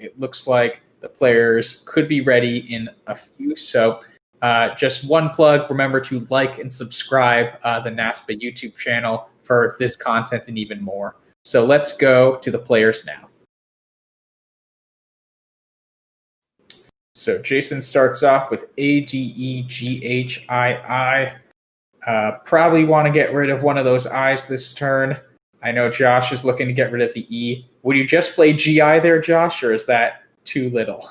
it looks like the players could be ready in a few. So just one plug, remember to like and subscribe the NASPA YouTube channel for this content and even more. So let's go to the players now. So Jason starts off with ADEGHII. Probably want to get rid of one of those I's this turn. I know Josh is looking to get rid of the E. Would you just play GI there, Josh, or is that too little?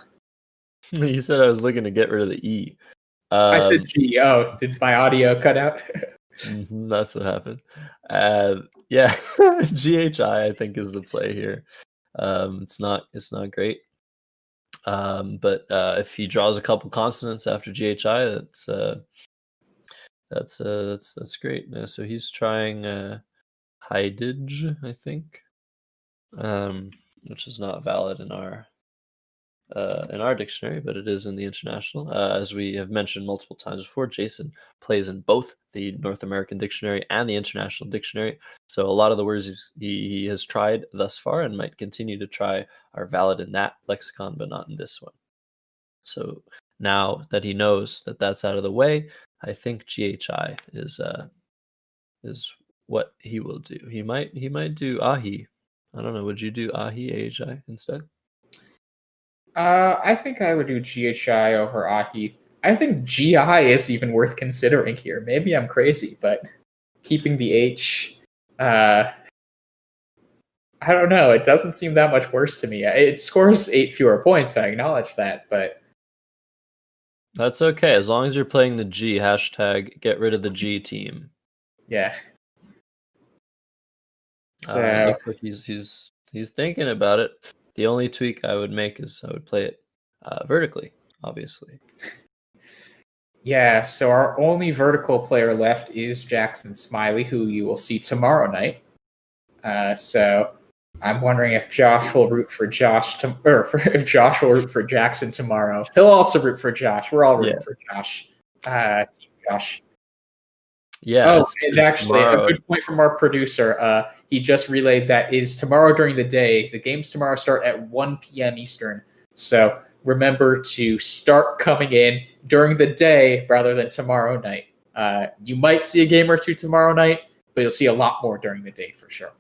You said I was looking to get rid of the E. I said G. Oh, did my audio cut out? That's what happened. Yeah, GHI I think is the play here. It's not great. But if he draws a couple consonants after GHI, that's great. So he's trying Heidij, I think, which is not valid in our dictionary, but it is in the international. As we have mentioned multiple times before, Jason plays in both the North American dictionary and the international dictionary. So a lot of the words he has tried thus far and might continue to try are valid in that lexicon, but not in this one. So now that he knows that that's out of the way, I think GHI is what he will do. He might do Ahi. I don't know. Would you do Ahi AHI instead? I think I would do GHI over Ahi. I think GI is even worth considering here. Maybe I'm crazy, but keeping the H, I don't know. It doesn't seem that much worse to me. It scores 8 fewer points, I acknowledge that, but that's okay. As long as you're playing the G, hashtag get rid of the G team. Yeah. So looks like he's thinking about it. The only tweak I would make is I would play it vertically, obviously. Yeah, so our only vertical player left is Jackson Smiley, who you will see tomorrow night. So I'm wondering if Josh will root for if Josh will root for Jackson tomorrow. He'll also root for Josh. We're all rooting for Josh. Team Josh. Yeah. Oh, and actually, a good point from our producer. He just relayed that is tomorrow during the day. The games tomorrow start at 1 p.m. Eastern. So remember to start coming in during the day rather than tomorrow night. You might see a game or two tomorrow night, but you'll see a lot more during the day for sure.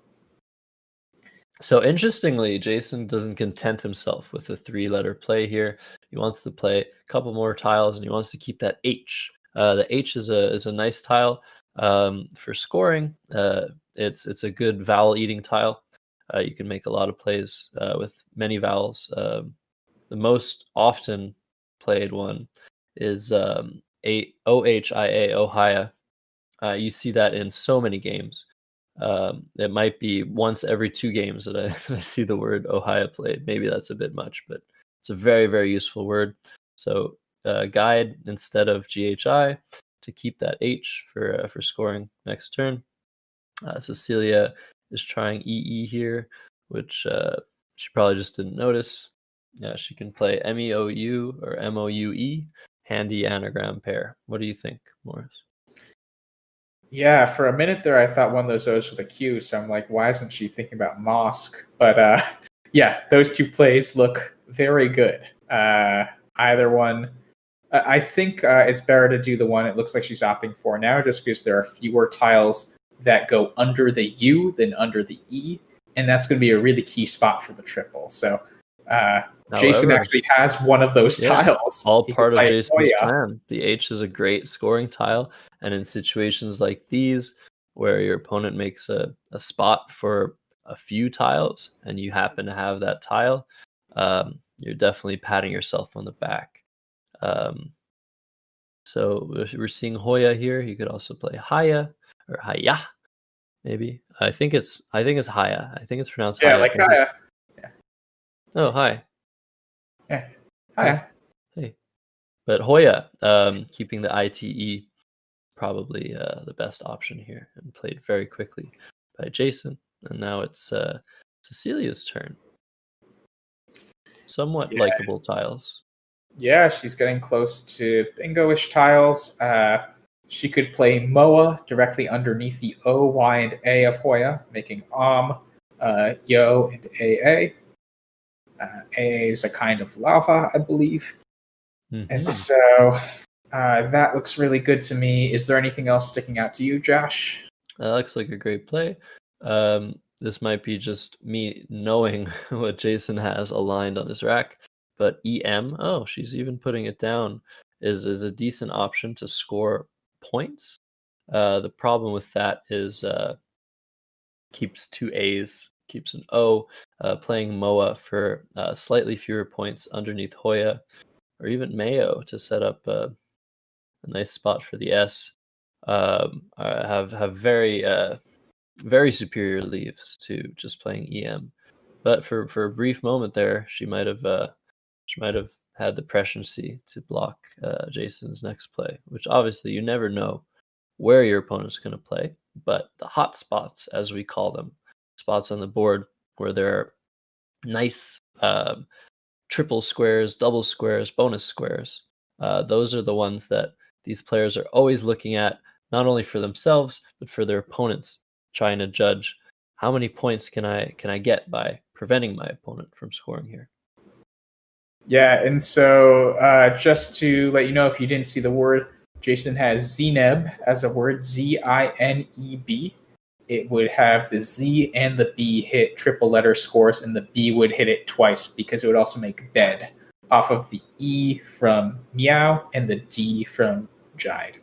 So interestingly, Jason doesn't content himself with the 3-letter play here. He wants to play a couple more tiles, and he wants to keep that H. The H is a nice tile for scoring. It's a good vowel eating tile. You can make a lot of plays with many vowels. The most often played one is OHIA, Ohia. You see that in so many games. It might be once every 2 games that I see the word Ohio played. Maybe that's a bit much, but it's a very, very useful word. So guide instead of GHI to keep that H for scoring next turn. Cecilia is trying EE here, which she probably just didn't notice. Yeah, she can play MEOU or MOUE, handy anagram pair. What do you think, Morris? Yeah, for a minute there, I thought one of those O's with a Q, so I'm like, why isn't she thinking about mosque? But yeah, those 2 plays look very good. Either one. I think it's better to do the one it looks like she's opting for now, just because there are fewer tiles that go under the U than under the E, and that's going to be a really key spot for the triple. So Jason actually has one of those tiles. All part of Jason's plan. The H is a great scoring tile, and in situations like these, where your opponent makes a spot for a few tiles, and you happen to have that tile, you're definitely patting yourself on the back. So we're seeing Hoya here. You could also play Haya or Haya, maybe. I think it's Haya. I think it's pronounced Haya. Yeah, like Haya. Yeah. Oh, hi. Yeah. Haya. Hey. But Hoya, keeping the ITE, probably the best option here, and played very quickly by Jason. And now it's Cecilia's turn. Somewhat likable tiles. Yeah, she's getting close to bingo-ish tiles. She could play Moa directly underneath the O, Y, and A of Hoya, making Yo, and AA. A is a kind of lava, I believe. Mm-hmm. And so that looks really good to me. Is there anything else sticking out to you, Josh? That looks like a great play. This might be just me knowing what Jason has aligned on his rack, but EM, oh, she's even putting it down, is a decent option to score points. The problem with that is keeps 2 A's, keeps an O, playing Moa for slightly fewer points underneath Hoya, or even Mayo to set up a nice spot for the S. Have very superior leaves to just playing EM, but for a brief moment there, she might have had the presciency to block Jason's next play, which obviously you never know where your opponent's going to play, but the hot spots, as we call them, spots on the board where there are nice triple squares, double squares, bonus squares. Those are the ones that these players are always looking at, not only for themselves, but for their opponents, trying to judge how many points can I get by preventing my opponent from scoring here. Yeah, and so just to let you know, if you didn't see the word, Jason has Zineb as a word, Zineb. It would have the Z and the B hit triple letter scores, and the B would hit it twice because it would also make bed off of the E from meow and the D from guide.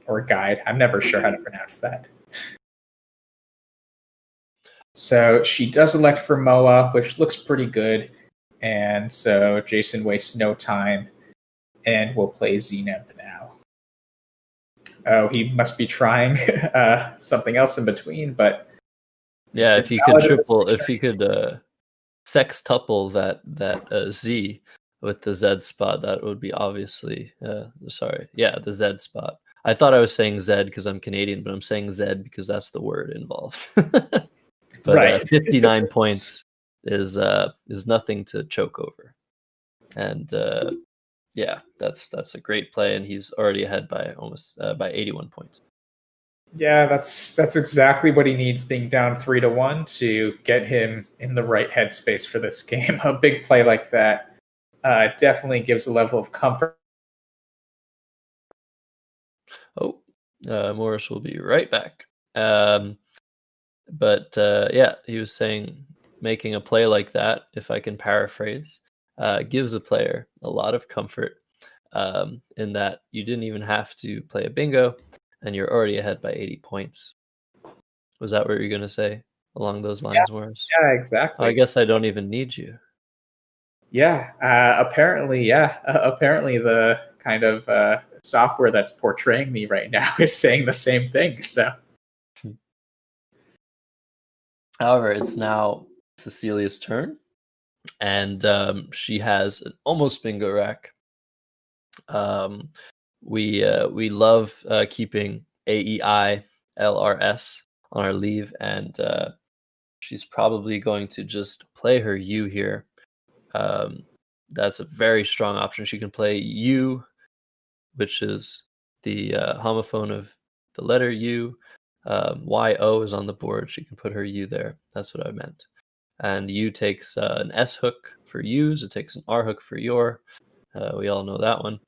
Or guide. I'm never sure how to pronounce that. So she does elect for Moa, which looks pretty good. And so Jason wastes no time and will play Zeneb now. Oh, he must be trying something else in between, but yeah, if he could sextuple that Z with the Z spot, that would be obviously the Z spot. I thought I was saying Z because I'm Canadian, but I'm saying Z because that's the word involved. But right. 59 points is nothing to choke over, and yeah, that's a great play, and he's already ahead by almost by 81 points. Yeah, that's exactly what he needs, being down 3-1 to get him in the right headspace for this game. A big play like that definitely gives a level of comfort. Oh, Morris will be right back. But yeah, he was saying making a play like that, if I can paraphrase, gives a player a lot of comfort in that you didn't even have to play a bingo and you're already ahead by 80 points. Was that what you're going to say along those lines, Morris? Yeah, exactly. I guess I don't even need you. Yeah, apparently the kind of software that's portraying me right now is saying the same thing. So, however, it's now Cecilia's turn, and she has an almost bingo rack. We love keeping AEI LRS on our leave, and she's probably going to just play her U here. That's a very strong option. She can play U, which is the homophone of the letter U. YO is on the board. She can put her U there. That's what I meant. And U takes an S hook for U's. It takes an R hook for your. We all know that one.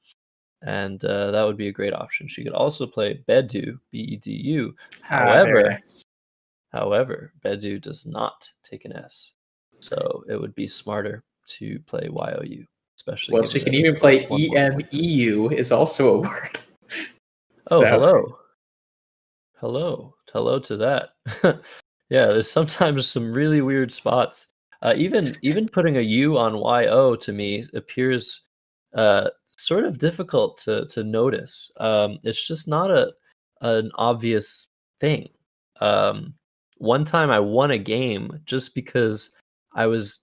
And that would be a great option. She could also play Bedu, Bedu. However, Bedu does not take an S. So it would be smarter to play YOU, especially. Well, she can even play EMEU is also a word. Oh, hello. Hello to that. Yeah, there's sometimes some really weird spots. Even putting a U on YO to me appears sort of difficult to notice. It's just not an obvious thing. One time I won a game just because I was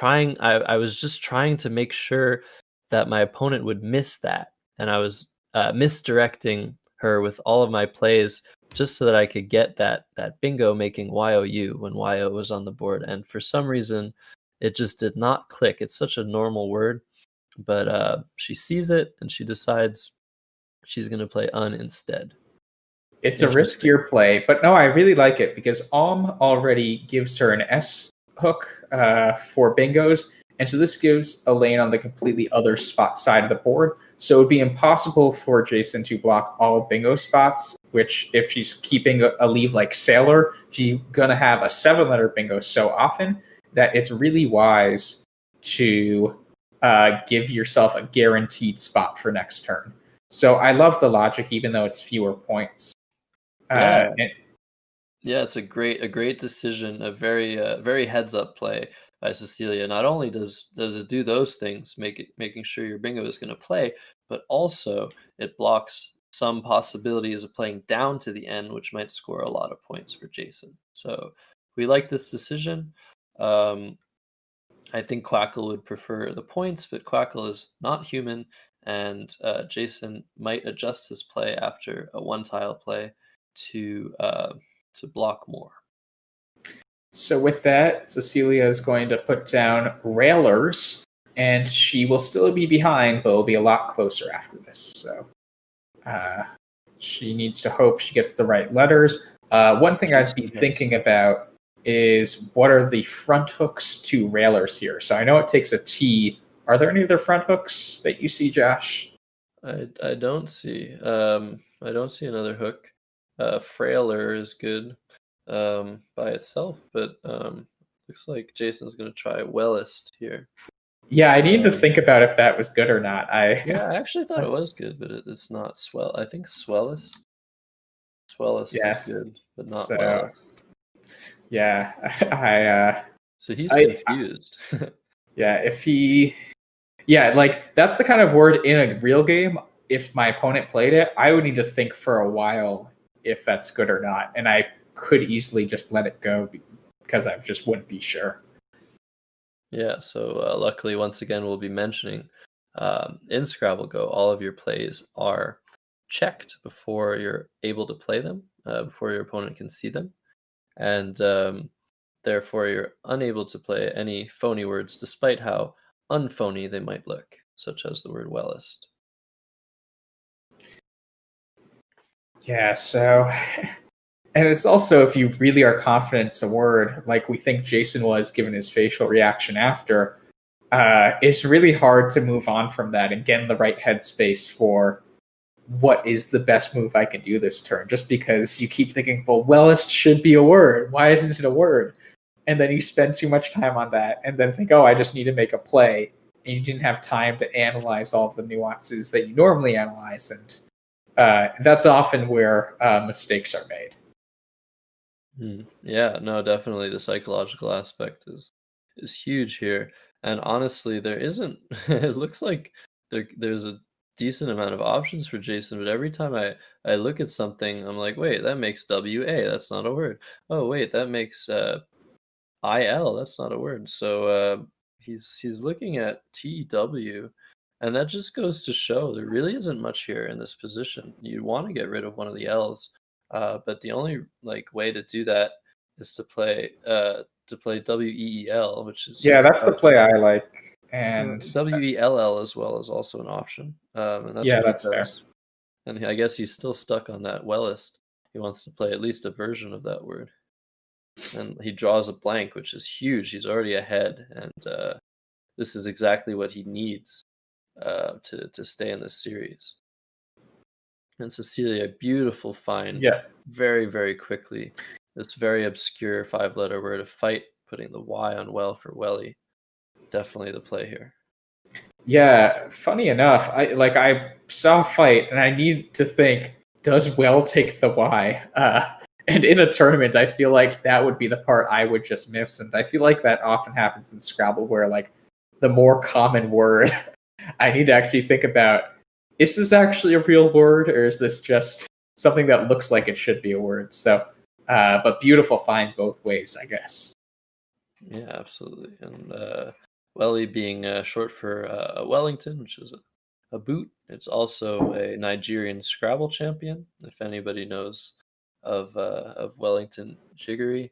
I was just trying to make sure that my opponent would miss that, and I was misdirecting her with all of my plays just so that I could get that bingo making YOU when YO was on the board. And for some reason, it just did not click. It's such a normal word, but she sees it and she decides she's going to play un instead. It's a riskier play, but no, I really like it because Alm already gives her an S hook for bingos. And so this gives a lane on the completely other side of the board. So it would be impossible for Jason to block all bingo spots, which if she's keeping a leave like sailor, she's going to have a 7-letter bingo so often that it's really wise to give yourself a guaranteed spot for next turn. So I love the logic, even though it's fewer points. Yeah, it's a great decision, a very heads up play by Cecilia. Not only does it do those things, making sure your bingo is going to play, but also it blocks some possibilities of playing down to the end, which might score a lot of points for Jason. So we like this decision. I think Quackle would prefer the points, but Quackle is not human, and Jason might adjust his play after a one-tile play to block more. So with that, Cecilia is going to put down Railers, and she will still be behind, but will be a lot closer after this. So she needs to hope she gets the right letters. One thing I'd be thinking about is what are the front hooks to Railers here? So I know it takes a T. Are there any other front hooks that you see, Josh? I don't see. I don't see another hook. Frailer is good by itself, but looks like Jason's going to try Wellist here. Yeah, I need to think about if that was good or not. I actually thought it was good, but it's not Swell. I think Swellist. Swellist is good, but not Wellist. Yeah, So he's confused. Like that's the kind of word in a real game. If my opponent played it, I would need to think for a while if that's good or not, and I could easily just let it go because I just wouldn't be sure. Yeah, so luckily, once again, we'll be mentioning in Scrabble GO, all of your plays are checked before you're able to play them, before your opponent can see them, and therefore you're unable to play any phony words, despite how unphony they might look, such as the word Wellist. Yeah, so... And it's also, if you really are confident it's a word, like we think Jason was given his facial reaction after, it's really hard to move on from that and get in the right headspace for what is the best move I can do this turn. Just because you keep thinking, well, Wellist should be a word. Why isn't it a word? And then you spend too much time on that and then think, oh, I just need to make a play. And you didn't have time to analyze all the nuances that you normally analyze. And that's often where mistakes are made. Yeah, no, definitely the psychological aspect is huge here. And honestly, there isn't it looks like there's a decent amount of options for Jason, but every time I look at something, I'm like, wait, that makes WA, that's not a word. Oh, wait, that makes IL, that's not a word. So he's looking at TW, and that just goes to show there really isn't much here in this position. You want to get rid of one of the L's. But the only way to do that is to play WEEL, which is that's the play I like, and WELL as well is also an option. And that's fair. And I guess he's still stuck on that Wellist. He wants to play at least a version of that word, and he draws a blank, which is huge. He's already ahead, and this is exactly what he needs to stay in this series. And Cecilia, beautiful find. Yeah. Very, very quickly. This very obscure 5-letter word of fight, putting the Y on well for Welly. Definitely the play here. Yeah, funny enough, I saw fight and I need to think, does well take the Y? And in a tournament, I feel like that would be the part I would just miss. And I feel like that often happens in Scrabble where the more common word, I need to actually think about, is this actually a real word, or is this just something that looks like it should be a word? So, but beautiful find both ways, I guess. Yeah, absolutely. And Welly being short for Wellington, which is a boot. It's also a Nigerian Scrabble champion. If anybody knows of Wellington Jiggery,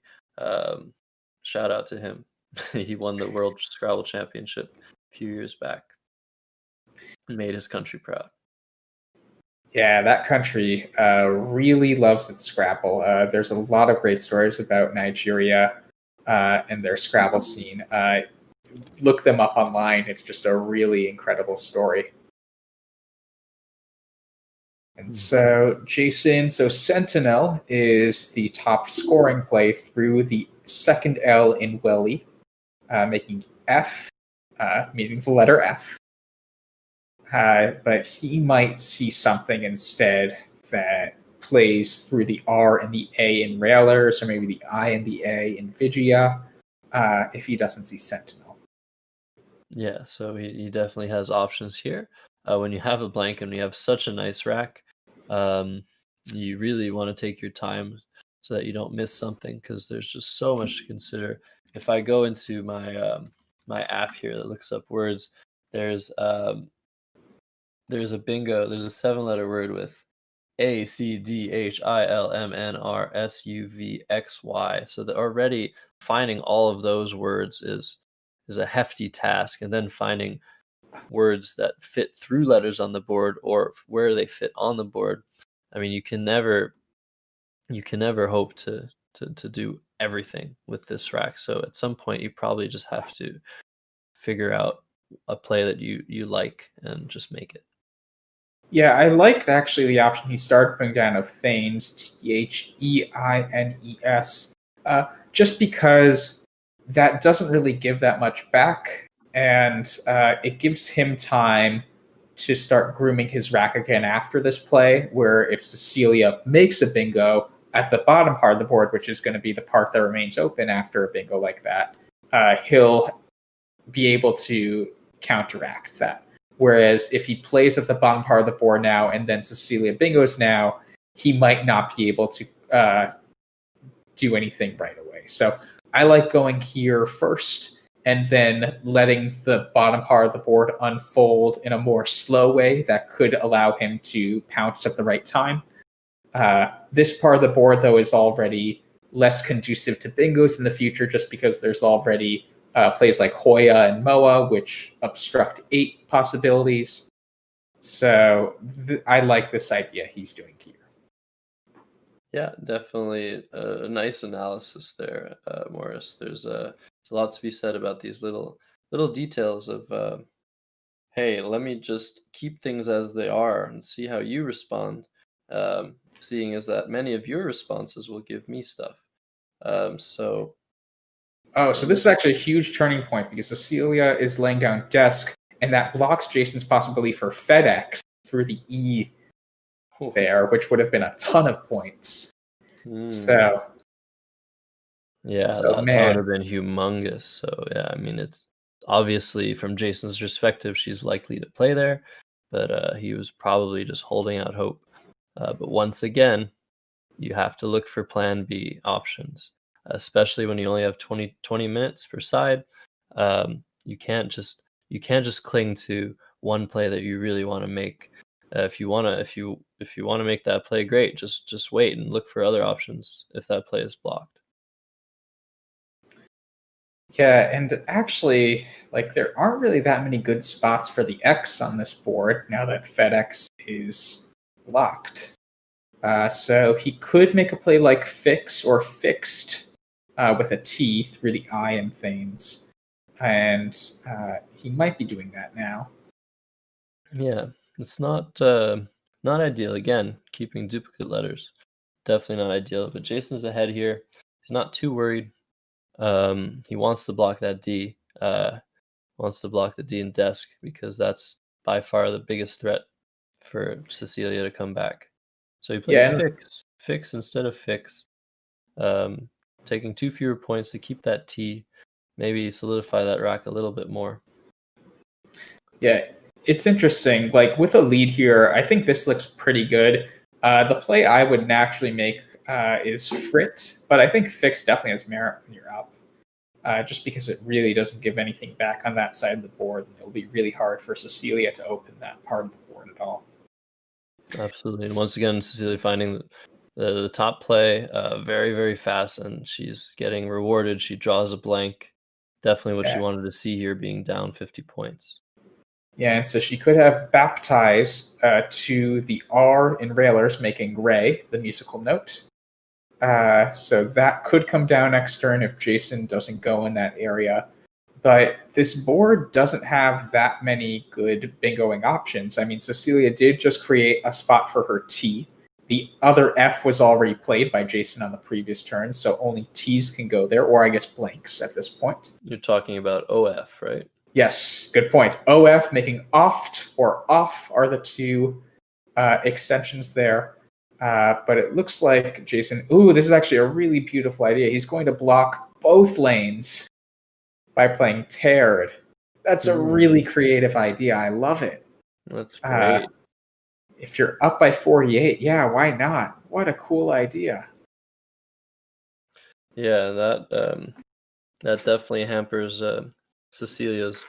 shout out to him. He won the World Scrabble Championship a few years back and made his country proud. Yeah, that country really loves its Scrabble. There's a lot of great stories about Nigeria. and their Scrabble scene. Look them up online. It's just a really incredible story. And so, Jason, so Sentinel is the top scoring play through the second L in Welly, making F, meaning the letter F. But he might see something instead that plays through the R and the A in Railers, or maybe the I and the A in Vigia, if he doesn't see Sentinel. Yeah, so he definitely has options here. When you have a blank and you have such a nice rack, you really want to take your time so that you don't miss something, because there's just so much to consider. If I go into my my app here that looks up words, there's a bingo. There's a 7-letter word with ACDHILMNRSUVXY. So that already finding all of those words is a hefty task, and then finding words that fit through letters on the board or where they fit on the board. I mean, you can never hope to do everything with this rack. So at some point, you probably just have to figure out a play that you like and just make it. Yeah, I liked actually the option he started putting down of Thanes, Theines, just because that doesn't really give that much back, and it gives him time to start grooming his rack again after this play, where if Cecilia makes a bingo at the bottom part of the board, which is going to be the part that remains open after a bingo like that, he'll be able to counteract that. Whereas if he plays at the bottom part of the board now and then Cecilia bingos now, he might not be able to do anything right away. So I like going here first and then letting the bottom part of the board unfold in a more slow way that could allow him to pounce at the right time. This part of the board, though, is already less conducive to bingos in the future just because there's already plays like Hoya and Moa, which obstruct 8 possibilities. So I like this idea he's doing here. Yeah, definitely a nice analysis there, Morris. There's a lot to be said about these little details of, hey, let me just keep things as they are and see how you respond. Seeing as that many of your responses will give me stuff. So this is actually a huge turning point because Cecilia is laying down desk, and that blocks Jason's possibility for FedEx through the E there, which would have been a ton of points. So that would have been humongous. So yeah, I mean, it's obviously from Jason's perspective, she's likely to play there, but he was probably just holding out hope. But once again, you have to look for plan B options, especially when you only have 20 minutes per side. You can't just cling to one play that you really want to make. If you want to make that play, great. Just wait and look for other options if that play is blocked. Yeah, and actually, like, there aren't really that many good spots for the X on this board now that FedEx is blocked. So he could make a play like Fix or Fixed with a T through the I and things. And he might be doing that now. Yeah, it's not ideal. Again, keeping duplicate letters, definitely not ideal. But Jason's ahead here. He's not too worried. He wants to block that D. Wants to block the D in desk because that's by far the biggest threat for Cecilia to come back. So he plays fix instead of fix, taking 2 fewer points to keep that T, maybe solidify that rack a little bit more. Yeah, it's interesting. Like, with a lead here, I think this looks pretty good. The play I would naturally make is Frit, but I think Fix definitely has merit when you're up. Just because it really doesn't give anything back on that side of the board, and it'll be really hard for Cecilia to open that part of the board at all. Absolutely, and once again, Cecilia finding the top play very, very fast, and she's getting rewarded. She draws a blank. Definitely what she wanted to see here, being down 50 points. Yeah, and so she could have baptized to the R in Railers, making Ray the musical note. So that could come down next turn if Jason doesn't go in that area. But this board doesn't have that many good bingoing options. I mean, Cecilia did just create a spot for her T. The other F was already played by Jason on the previous turn, so only T's can go there, or I guess blanks at this point. You're talking about OF, right? Yes, good point. OF making oft or off are the two extensions there. But it looks like Jason, this is actually a really beautiful idea. He's going to block both lanes by playing Teared. That's a really creative idea. I love it. That's great. If you're up by 48, yeah, why not? What a cool idea. Yeah, that definitely hampers Cecilia's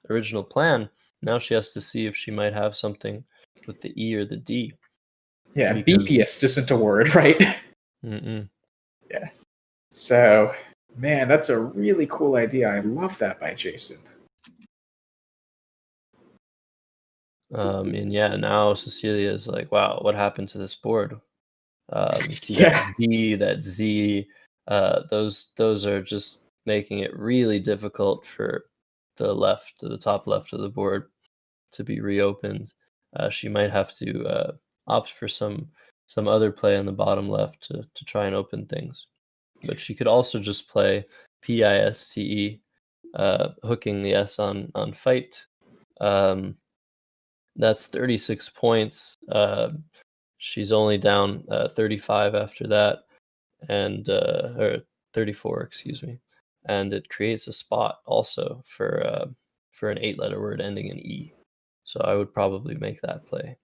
original plan. Now she has to see if she might have something with the E or the D. Yeah, beepiest isn't a word, right? Mm-mm. Yeah. So, man, that's a really cool idea. I love that by Jason. And yeah, now Cecilia is like, wow, what happened to this board? You see Yeah. that D, that Z, those are just making it really difficult for the top left of the board to be reopened. She might have to opt for some other play on the bottom left to try and open things. But she could also just play PISTE, hooking the S on fight. That's 36 points. She's only down 35 after that, and or 34, excuse me. And it creates a spot also for an 8-letter word ending in E. So I would probably make that play.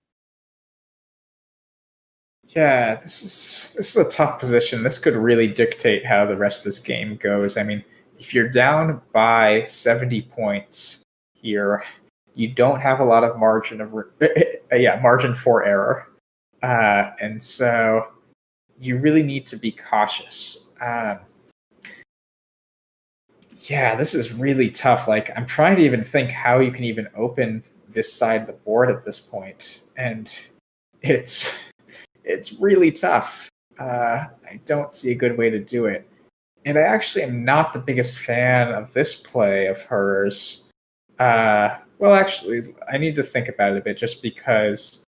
Yeah, this is a tough position. This could really dictate how the rest of this game goes. I mean, if you're down by 70 points here, you don't have a lot of margin of margin for error, and so you really need to be cautious. Yeah, this is really tough. Like, I'm trying to even think how you can even open this side of the board at this point, and it's really tough. I don't see a good way to do it. And I actually am not the biggest fan of this play of hers. Well, actually, I need to think about it a bit just because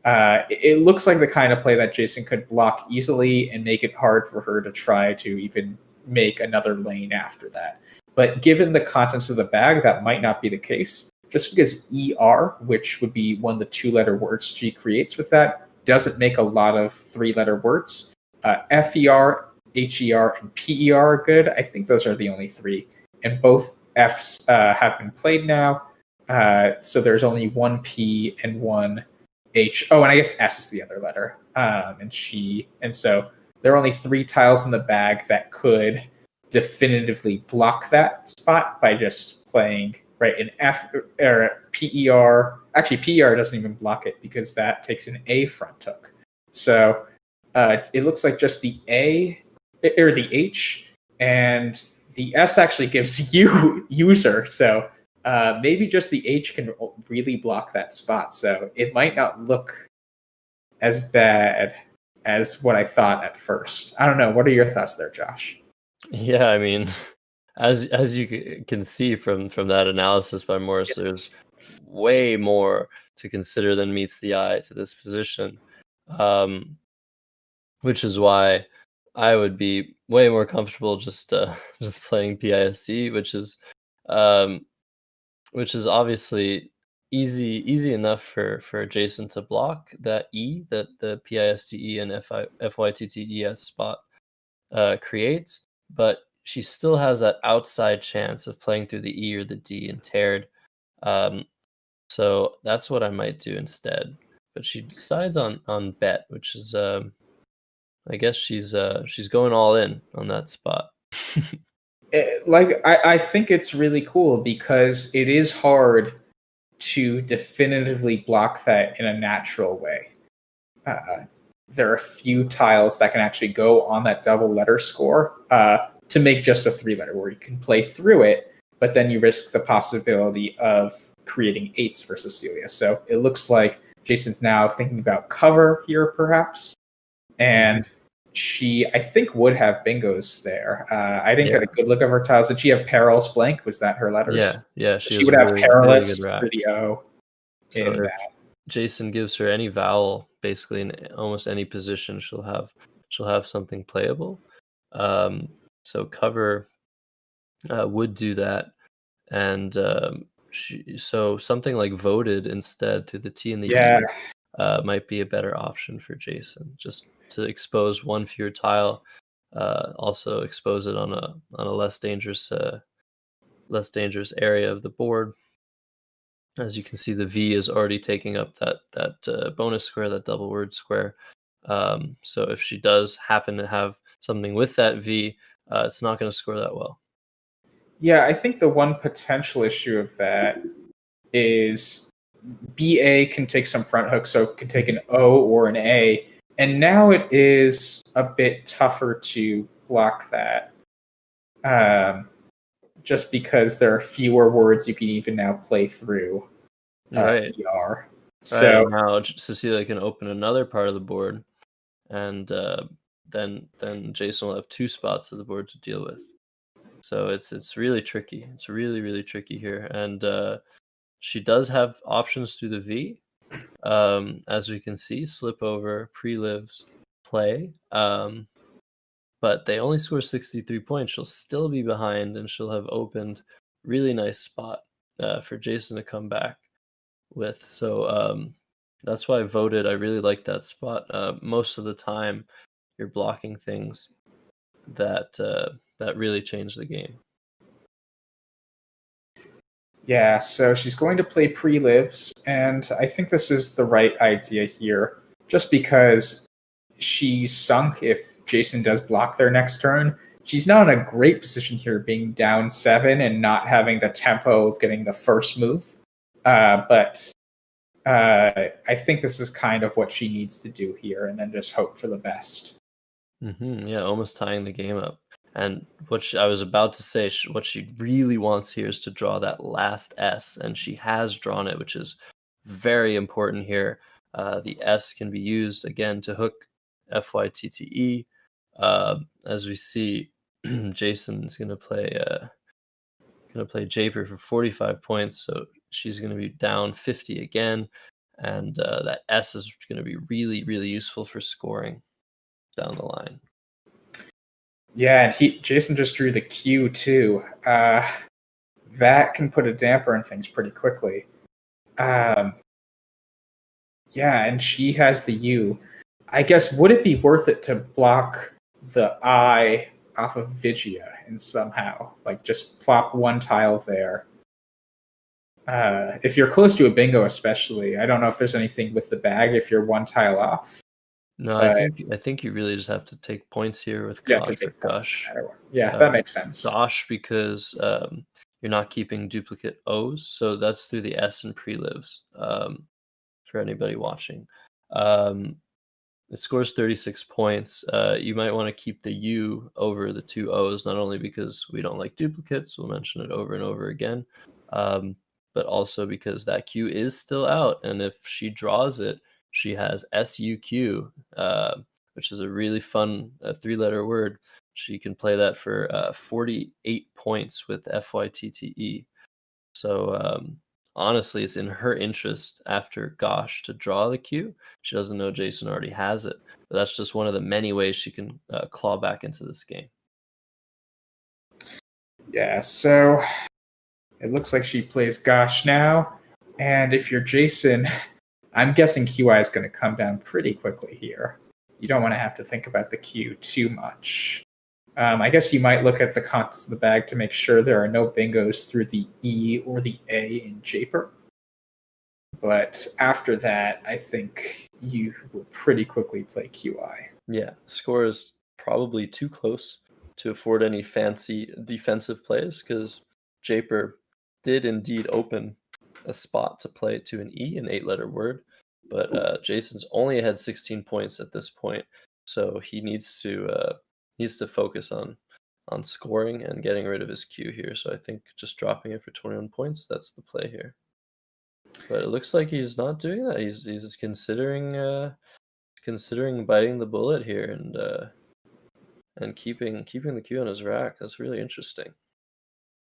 it looks like the kind of play that Jason could block easily and make it hard for her to try to even make another lane after that. But given the contents of the bag, that might not be the case. Just because ER, which would be one of the 2-letter words she creates with that, doesn't make a lot of 3-letter words. FER, HER, and PER are good. I think those are the only 3. And both Fs have been played now. So there's only one P and one H. Oh, and I guess S is the other letter. And so there are only 3 tiles in the bag that could definitively block that spot by just playing an F or PER. Actually, PER doesn't even block it because that takes an A front hook. So it looks like just the A or the H, and the S actually gives you user. So maybe just the H can really block that spot. So it might not look as bad as what I thought at first. I don't know. What are your thoughts there, Josh? Yeah, I mean, as you can see from that analysis by Morris, there's way more to consider than meets the eye to this position, which is why I would be way more comfortable just playing PISC, which is obviously easy enough for Jason to block that E that the PISTE and FYTTES spot creates, but she still has that outside chance of playing through the E or the D and Teared. So that's what I might do instead. But she decides on bet, which is I guess she's going all in on that spot. I think it's really cool because it is hard to definitively block that in a natural way. There are a few tiles that can actually go on that double letter score to make just a 3-letter word. You can play through it, but then you risk the possibility of creating 8s for Cecilia. So it looks like Jason's now thinking about cover here, perhaps. And she, I think, would have bingos there. I didn't get Yeah. a good look of her tiles. Did she have Perilous Blank? Was that her letters? Yeah, So she she has a would have really, really good Perilous rack. through the O So in if that. Jason gives her any vowel, basically in almost any position, she'll have something playable. So cover would do that, and so something like voted instead through the T and the Yeah, E might be a better option for Jason, just to expose one fewer tile, also expose it on a less dangerous area of the board. As you can see, the V is already taking up that bonus square, that double word square. So if she does happen to have something with that V, it's not going to score that well. yeah. I think the one potential issue of that is BA can take some front hooks, so it can take an O or an A, and now it is a bit tougher to block that. Just because there are fewer words you can even now play through Right. ER. Right, So and now Cecilia can open another part of the board, and then Jason will have two spots of the board to deal with. So it's really tricky. It's really tricky here, and she does have options through the V. As we can see, slip over, pre-lives, play. But they only score 63 points. She'll still be behind, and she'll have opened really nice spot for Jason to come back with. So that's why I voted. I really like that spot. Most of the time, you're blocking things that really change the game. yeah, so she's going to play pre-lives, and I think this is the right idea here, just because she's sunk if Jason does block their next turn. She's not in a great position here, being down 7 and not having the tempo of getting the first move. But I think this is kind of what she needs to do here, and then just hope for the best. Yeah, almost tying the game up. And I was about to say, what she really wants here is to draw that last S, and she has drawn it, which is very important here. The S can be used again to hook FYTTE. As we see, Jason's gonna play Japer for 45 points, so she's gonna be down 50 again, and that S is gonna be really useful for scoring down the line. Yeah, and Jason just drew the Q too. That can put a damper on things pretty quickly. Yeah, and she has the U. I guess, would it be worth it to block the I off of Vigia and somehow, like, just plop one tile there? If you're close to a bingo, especially, I don't know if there's anything with the bag if you're one tile off. No, But I think you really just have to take points here with you have to Gosh or take points Gush. no matter what. Yeah, that makes sense. Gosh, because you're not keeping duplicate O's, so that's through the S and pre-lives for anybody watching. It scores 36 points. You might want to keep the U over the two O's, not only because we don't like duplicates, we'll mention it over and over again, but also because that Q is still out, and if she draws it, she has SUQ, which is a really fun three-letter word. She can play that for 48 points with FYTTE. So honestly, it's in her interest after Gosh to draw the Q. She doesn't know Jason already has it, but that's just one of the many ways she can claw back into this game. Yeah, so it looks like she plays Gosh now, and if you're Jason, I'm guessing QI is going to come down pretty quickly here. You don't want to have to think about the Q too much. I guess you might look at the contents of the bag to make sure there are no bingos through the E or the A in Japer. But after that, I think you will pretty quickly play QI. Yeah, the score is probably too close to afford any fancy defensive plays because Japer did indeed open a spot to play to an E, an 8-letter word, but Jason's only had 16 points at this point, so he needs to focus on scoring and getting rid of his Q here. So I think just dropping it for 21 points, that's the play here. But it looks like he's not doing that. He's considering biting the bullet here and and keeping the Q on his rack. That's really interesting.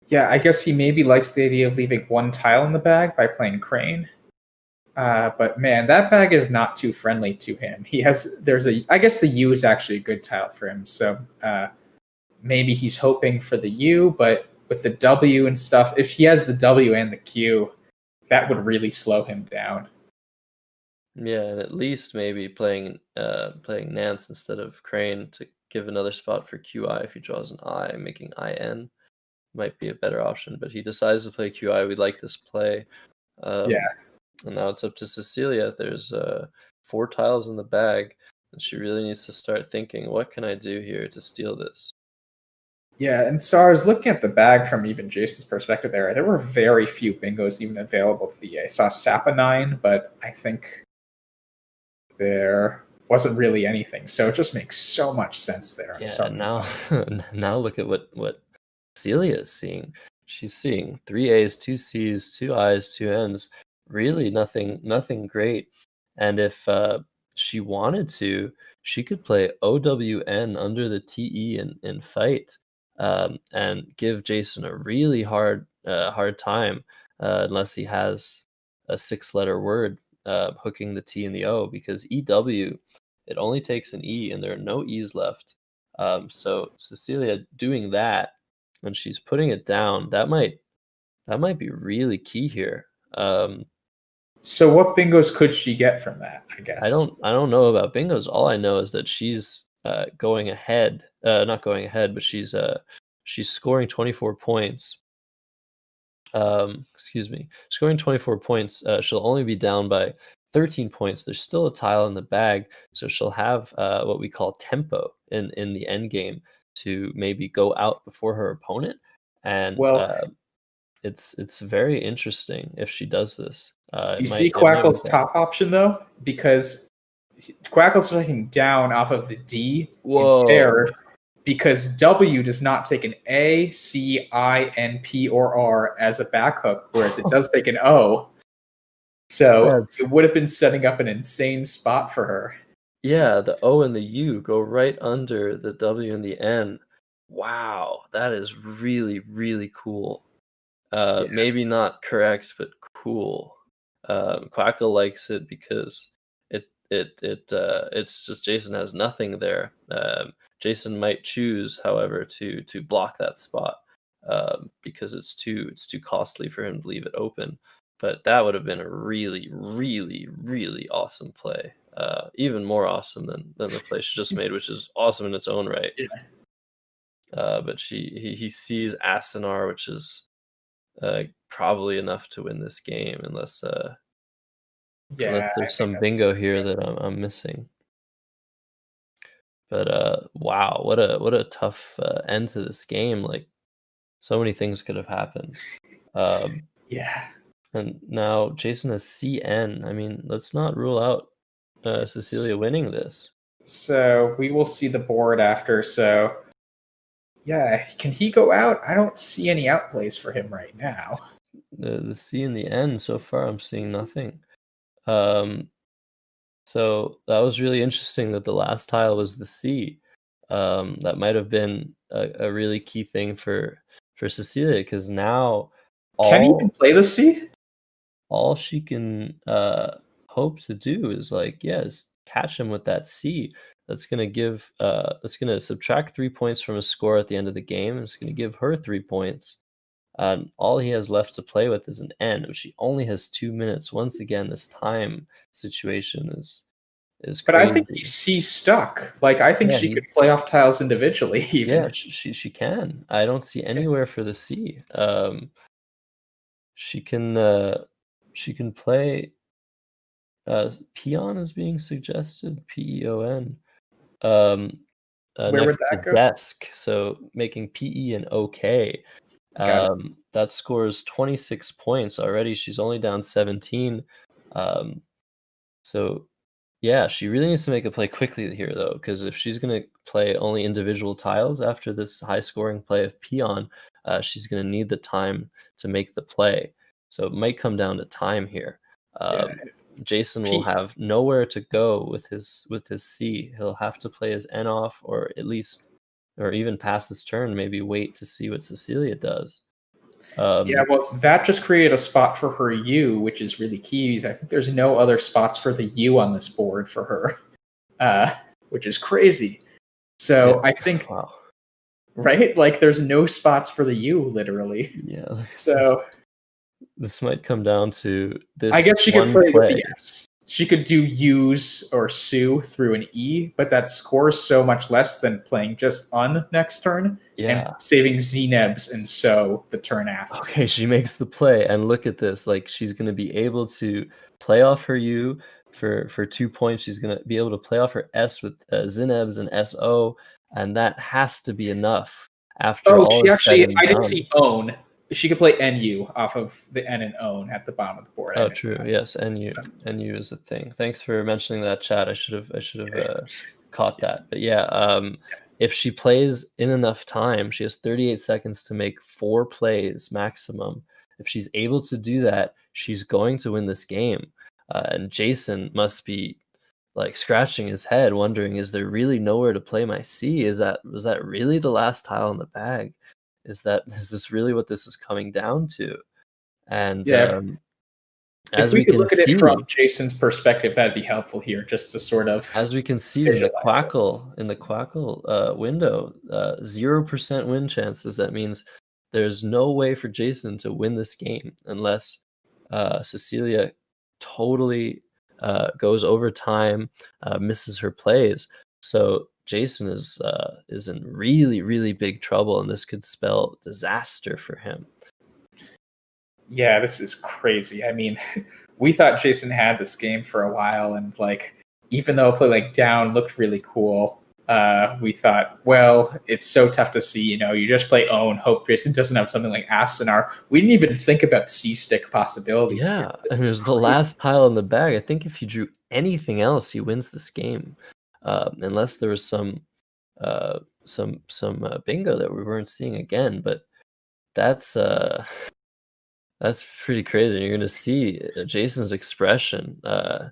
Yeah, I guess he maybe likes the idea of leaving one tile in the bag by playing Crane. But man, that bag is not too friendly to him. I guess the U is actually a good tile for him. So maybe he's hoping for the U, but with the W and stuff, if he has the W and the Q, that would really slow him down. Yeah, and at least maybe playing Nance instead of Crane to give another spot for QI if he draws an I, making IN might be a better option. But he decides to play QI. We like this play. Yeah. And now it's up to Cecilia. There's 4 tiles in the bag, and she really needs to start thinking, what can I do here to steal this? Yeah, and so I was looking at the bag from even Jason's perspective there. There were very few bingos even available to the I saw Sapa 9, but I think there wasn't really anything. So it just makes so much sense there. Yeah, now look at what Cecilia is seeing. She's seeing 3 A's, 2 C's, 2 I's, 2 N's. Really nothing great. And if she wanted to, she could play OWN under the TE in fight, and give Jason a really hard time, unless he has a 6-letter word hooking the T and the O, because EW, it only takes an E and there are no E's left. So Cecilia doing that when she's putting it down, that might be really key here. So what bingos could she get from that, I guess? I don't know about bingos. All I know is that she's going ahead, not going ahead, but she's scoring 24 points. Excuse me, scoring 24 points. She'll only be down by 13 points. There's still a tile in the bag, so she'll have what we call tempo in the end game to maybe go out before her opponent. And it's very interesting if she does this. Do you see Quackle's top option though? Because Quackle's looking down off of the D in terror, because W does not take an A, C, I, N, P, or R as a back hook, whereas it does take an O. So it would have been setting up an insane spot for her. Yeah, the O and the U go right under the W and the N. Wow, that is really, really cool. Yeah. Maybe not correct, but cool. Quackle likes it because it's just Jason has nothing there. Jason might choose, however, to block that spot, because it's too costly for him to leave it open. But that would have been a really, really, really awesome play. Even more awesome than the play she just made, which is awesome in its own right. Yeah. But he sees Asenar, which is probably enough to win this game, unless there's some bingo here that I'm missing. But wow, what a tough end to this game. Like, so many things could have happened. Yeah. And now Jason has CN. I mean, let's not rule out Cecilia winning this. So we will see the board after. So yeah, can he go out? I don't see any outplays for him right now. The C and the N, so far I'm seeing nothing. So that was really interesting that the last tile was the C. That might have been a really key thing for Cecilia, because now Can he even play the C? All she can hope to do is catch him with that C. That's gonna subtract 3 points from his score at the end of the game. It's gonna give her 3 points. All he has left to play with is an N, which he only has 2 minutes. Once again, this time situation is crazy. But I think he's stuck. Like, I think she could play off tiles individually. Even. Yeah, she can. I don't see anywhere for the C. She can play. Peon is being suggested. Peon. Where next would that to go? desk, so making PE and OK. That scores 26 points already. She's only down 17. So yeah, she really needs to make a play quickly here, though, because if she's going to play only individual tiles after this high-scoring play of Peon, she's going to need the time to make the play. So it might come down to time here. Jason will have nowhere to go with his C. He'll have to play his N off, or at least or even past his turn, maybe wait to see what Cecilia does. Yeah, well, that just created a spot for her U, which is really key. I think there's no other spots for the U on this board for her, which is crazy. So yeah. I think, Wow. right? Like, there's no spots for the U, literally. Yeah. So This might come down to this I guess she could one play with play. the S. She could do U's or Sue through an E, but that scores so much less than playing just Un next turn and Yeah. saving Znebs and So the turn after. Okay, she makes the play, and look at this. Like, she's gonna be able to play off her U for 2 points. She's gonna be able to play off her S with Znebs and SO, and that has to be enough after Oh, all she is said actually, and I didn't done. see Own. She could play NU off of the N and Own at the bottom of the board. I Oh, missed true. that. Yes, NU So, NU is a thing. Thanks for mentioning that, chat. I should have caught that. But yeah, if she plays in enough time, she has 38 seconds to make 4 plays maximum. If she's able to do that, she's going to win this game. And Jason must be like scratching his head, wondering, is there really nowhere to play my C? Was that really the last tile in the bag? Is this really what this is coming down to? And yeah, if as we we could can look at it from see, Jason's perspective, that'd be helpful here, just to sort of as we can see in the visualize it. Quackle window, 0% win chances. That means there's no way for Jason to win this game unless Cecilia totally goes overtime, misses her plays. So Jason is in really, really big trouble, and this could spell disaster for him. Yeah, this is crazy. I mean, we thought Jason had this game for a while, and like, even though play like down looked really cool, we thought, well, it's so tough to see. You just play Own, hope Jason doesn't have something like Assinar. We didn't even think about C stick possibilities here. Yeah, This and is there's the crazy. last tile in the bag. I think if he drew anything else, he wins this game, unless there was some bingo that we weren't seeing again. But that's that's pretty crazy. You're gonna see Jason's expression. I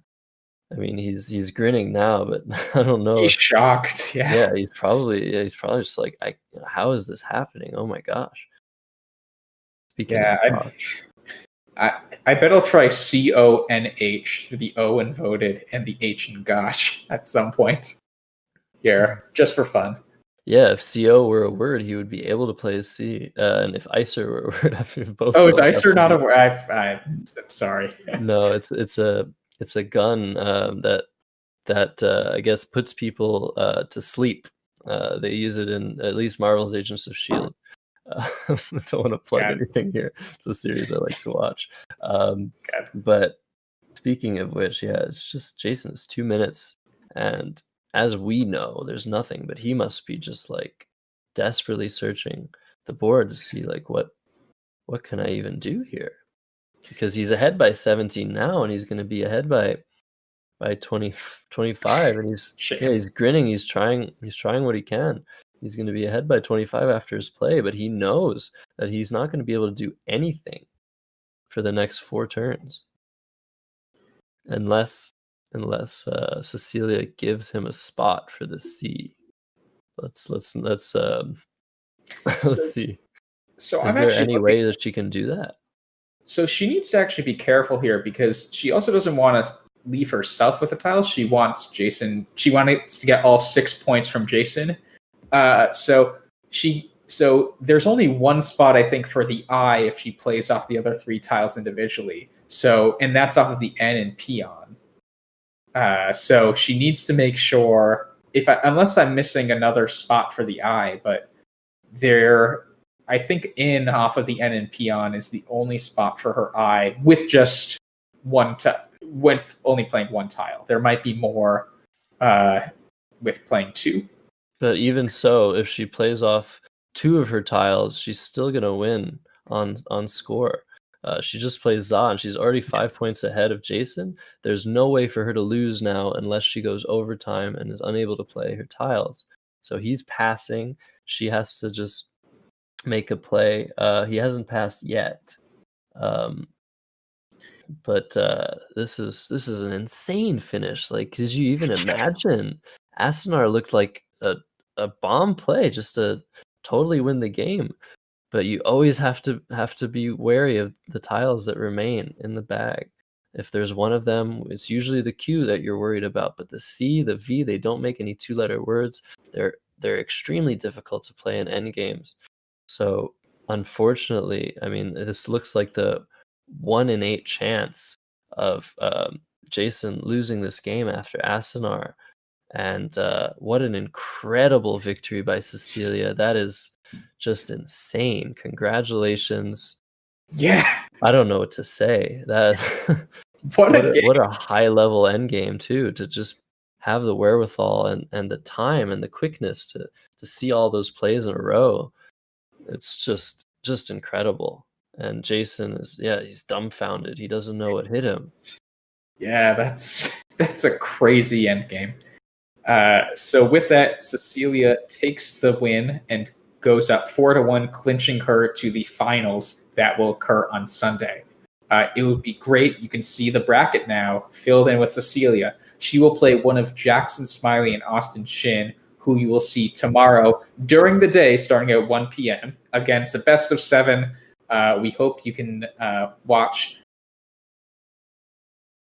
mean, he's grinning now, but I don't know He's if shocked. Yeah. he's probably just like, how is this happening? Oh my gosh. Speaking of Yeah. gosh. I bet I'll try CONH through the O in voted and the H in gosh at some point here, just for fun. Yeah, if CO were a word, he would be able to play as C. And if ICER were a word, if both Oh, it's words have ICER, to not be. a word. I'm sorry. No, it's a gun that I guess puts people to sleep. They use it in at least Marvel's Agents of Shield. I don't want to plug God, anything here. It's a series I like to watch. God. But speaking of which, yeah, it's just Jason's 2 minutes, and as we know, there's nothing, but he must be just like desperately searching the board to see like what can I even do here? Because he's ahead by 17 now, and he's going to be ahead by 20, 25, and Shame. he's grinning. He's trying what he can. He's going to be ahead by 25 after his play, but he knows that he's not going to be able to do anything for the next 4 turns unless Cecilia gives him a spot for the C. Let's So, let's see. so Is I'm there actually any looking. way that she can do that? So she needs to actually be careful here because she also doesn't want to leave herself with a tile. She wants Jason. She wants to get all 6 points from Jason. So there's only one spot I think for the I if she plays off the other 3 tiles individually. So and that's off of the N and peon. So she needs to make sure unless I'm missing another spot for the I, but there I think in off of the N and peon is the only spot for her I with just with only playing 1 tile. There might be more with playing 2. But even so, if she plays off 2 of her tiles, she's still gonna win on score. She just plays Za, and she's already 5 points ahead of Jason. There's no way for her to lose now unless she goes overtime and is unable to play her tiles. So he's passing. She has to just make a play. He hasn't passed yet. But this is an insane finish. Like, could you even imagine? Assinar looked like a bomb play just to totally win the game. But you always have to be wary of the tiles that remain in the bag. If there's one of them, it's usually the Q that you're worried about. But the C, the V, they don't make any two-letter words. They're extremely difficult to play in endgames. So unfortunately, I mean, this looks like the 1 in 8 chance of Jason losing this game after Asenar. And what an incredible victory by Cecilia. That is just insane. Congratulations. Yeah. I don't know what to say. That what a high level end game too, to just have the wherewithal and the time and the quickness to see all those plays in a row. It's just incredible. And Jason is, he's dumbfounded. He doesn't know what hit him. Yeah, that's a crazy endgame. So with that, Cecilia takes the win and goes up 4-1, clinching her to the finals that will occur on Sunday. It would be great. You can see the bracket now filled in with Cecilia. She will play one of Jackson Smiley and Austin Shin, who you will see tomorrow during the day, starting at 1 p.m. against the best of 7. We hope you can watch